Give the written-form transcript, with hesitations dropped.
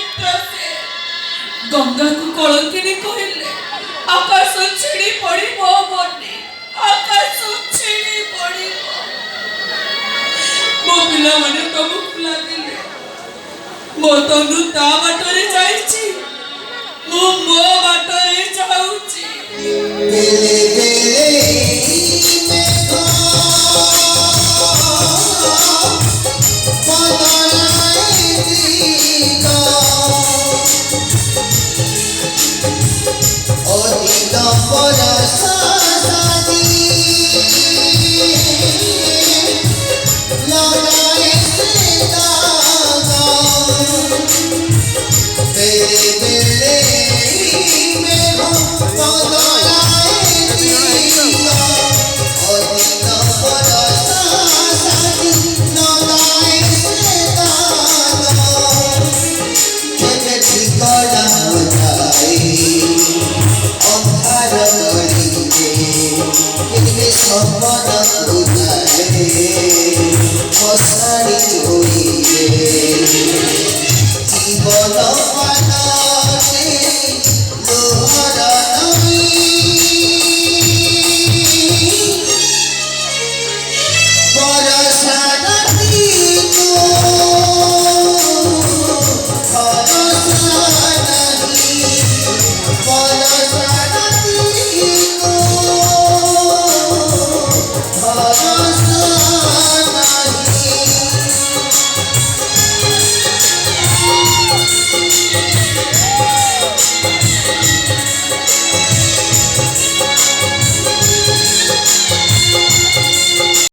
मित्र से गंगा को कलंकिनी कहले आकाश छिड़ी पड़िबो बनी आकाश छिड़ी पड़िबो मो पिला माने तमु लागिले मो तनु ता बाटरे जाईची मो बाटरे जाऊची बेले बेले में